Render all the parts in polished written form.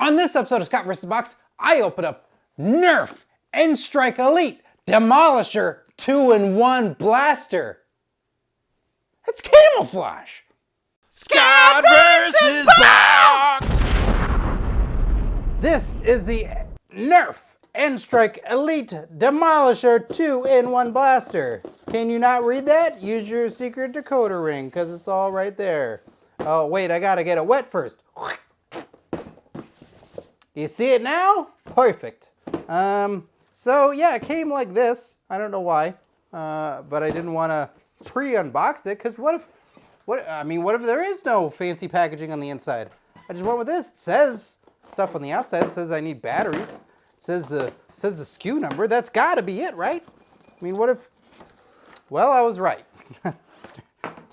On this episode of ScottVsBox, I open up Nerf N-Strike Elite Demolisher 2-in-1 blaster. It's camouflage. Scott vs. Box! This is the Nerf N-Strike Elite Demolisher 2-in-1 blaster. Can you not read that? Use your secret decoder ring, because it's all right there. Oh, wait, I gotta get it wet first. You see it now? Perfect. So yeah, it came like this. I don't know why, but I didn't want to pre-unbox it, because what if there is no fancy packaging on the inside? I just went with this. It says stuff on the outside. It says I need batteries. It says the SKU number. That's got to be it, right? I mean, what if? Well, I was right.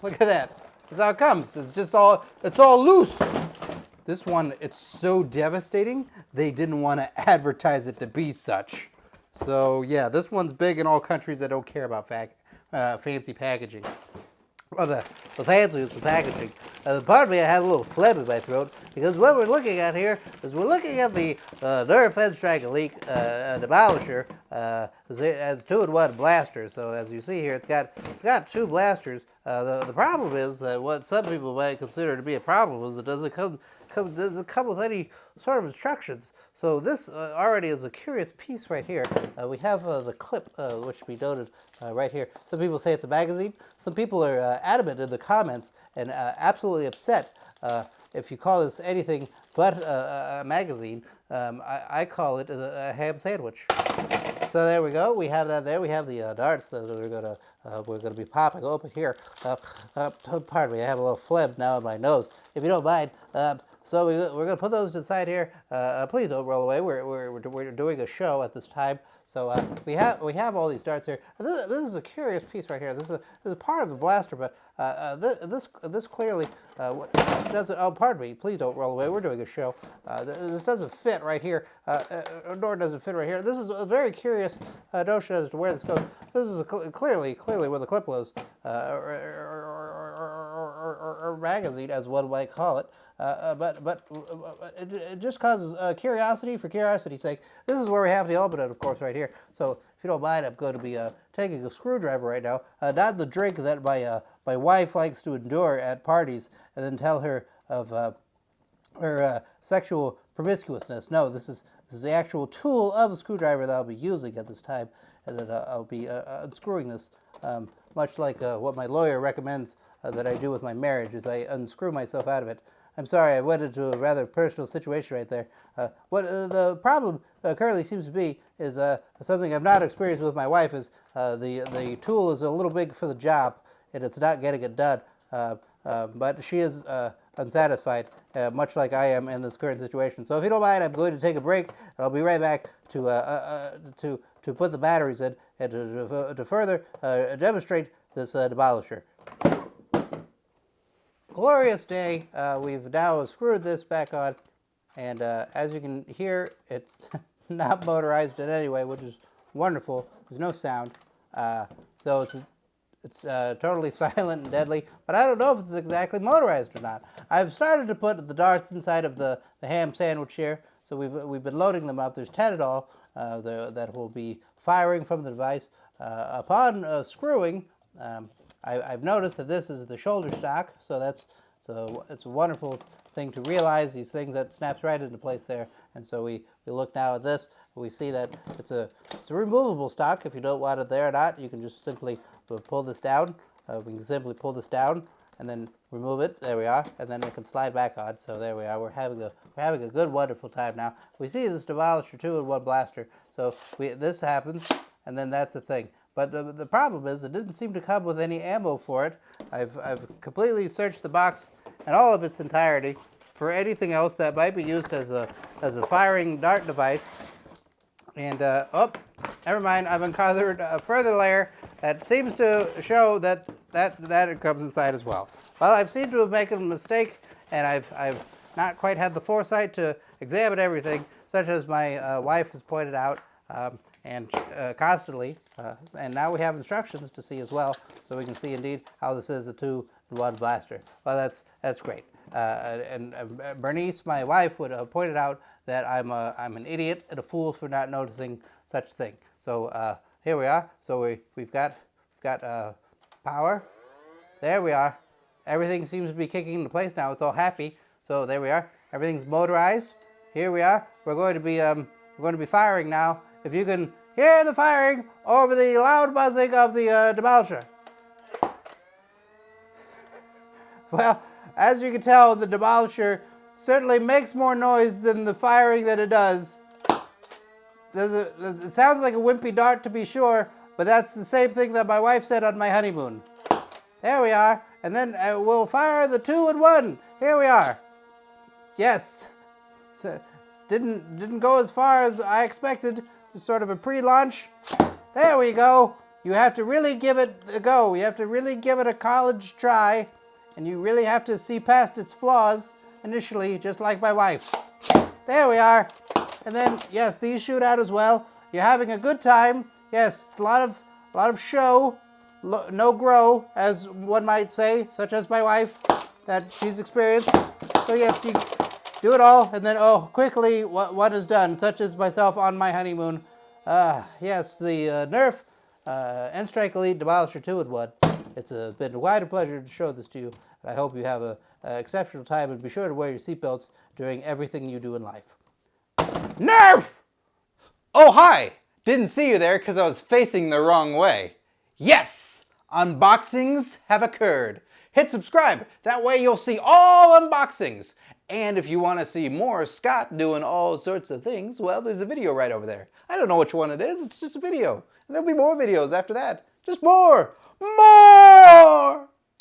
Look at that. That's how it comes. It's all loose. This one, it's so devastating, they didn't want to advertise it to be such. So yeah, this one's big in all countries that don't care about fancy packaging. Well, the fanciest packaging. Pardon me, I have a little phlegm in my throat, because what we're looking at here is we're looking at the Nerf N-Strike Elite Demolisher as 2-in-1 blaster. So as you see here, it's got two blasters. The problem is that what some people might consider to be a problem is it doesn't come with any sort of instructions. So this already is a curious piece right here. We have the clip, which should be noted right here. Some people say it's a magazine. Some people are adamant in the comments and absolutely upset if you call this anything but a magazine. I call it a ham sandwich. So there we go. We have that there. We have the darts that we're gonna be popping open here. Pardon me. I have a little phlegm now in my nose, if you don't mind. So we're gonna put those to the side here. Please don't roll away. We're doing a show at this time. So we have all these darts here. This is a curious piece right here. This is part of the blaster, but this clearly doesn't. Oh, pardon me. Please don't roll away. We're doing a show. This doesn't fit right here, nor does it fit right here. This is a very curious notion as to where this goes. This is clearly where the clip goes, or magazine, as one might call it. But it just causes curiosity for curiosity's sake. This is where we have to open it, of course, right here. So if you don't mind, I'm going to be taking a screwdriver right now. Not the drink that my wife likes to endure at parties and then tell her of her sexual promiscuousness. No, this is the actual tool of a screwdriver that I'll be using at this time, and then I'll be unscrewing this, much like what my lawyer recommends that I do with my marriage, is I unscrew myself out of it. I'm sorry, I went into a rather personal situation right there. What the problem currently seems to be is something I've not experienced with my wife, is the tool is a little big for the job, and it's not getting it done. But she is unsatisfied, much like I am in this current situation. So if you don't mind, I'm going to take a break, and I'll be right back to put the batteries in and to further demonstrate this demolisher. Glorious day. We've now screwed this back on, and as you can hear, it's not motorized in any way, which is wonderful. There's no sound, so it's totally silent and deadly, but I don't know if it's exactly motorized or not. I've started to put the darts inside of the ham sandwich here, so we've been loading them up. There's 10 in all that will be firing from the device. Upon screwing, I've noticed that this is the shoulder stock, so it's a wonderful thing to realize, these things that snaps right into place there. And so we look now at this, we see that it's a removable stock. If you don't want it there or not, you can just simply pull this down. We can simply pull this down and then remove it. There we are, and then it can slide back on. So there we are. We're having a good, wonderful time now. We see this Demolisher 2-in-1 blaster. So this happens, and then that's the thing. But the problem is, it didn't seem to come with any ammo for it. I've completely searched the box in all of its entirety for anything else that might be used as a firing dart device. And oh, never mind. I've uncovered a further layer that seems to show that it comes inside as well. Well, I've seemed to have made a mistake, and I've not quite had the foresight to examine everything, such as my wife has pointed out. And constantly, and now we have instructions to see as well, so we can see indeed how this is a 2-in-1 blaster. Well, that's great. And Bernice, my wife, would have pointed out that I'm an idiot and a fool for not noticing such thing. So here we are. So we've got power. There we are. Everything seems to be kicking into place now. It's all happy. So there we are. Everything's motorized. Here we are. We're going to be firing now. If you can hear the firing over the loud buzzing of the Demolisher. Well, as you can tell, the Demolisher certainly makes more noise than the firing that it does. It sounds like a wimpy dart to be sure, but that's the same thing that my wife said on my honeymoon. There we are. And then we'll fire the 2-in-1. Here we are. Yes. It didn't go as far as I expected. Just sort of a pre-launch. There we go. You have to really give it a go. You have to really give it a college try. And you really have to see past its flaws initially, just like my wife. There we are. And then, yes, these shoot out as well. You're having a good time. Yes, it's a lot of show. No grow, as one might say, such as my wife, that she's experienced. So yes, you do it all, and then, quickly, one is done, such as myself on my honeymoon. Yes, the Nerf N-Strike Elite Demolisher 2-in-1. It's been quite a pleasure to show this to you, and I hope you have an exceptional time, and be sure to wear your seatbelts during everything you do in life. Nerf! Oh, hi! Didn't see you there because I was facing the wrong way. Yes! Unboxings have occurred. Hit subscribe. That way you'll see all unboxings. And if you want to see more Scott doing all sorts of things, well, there's a video right over there. I don't know which one it is. It's just a video. And there'll be more videos after that. Just more! More!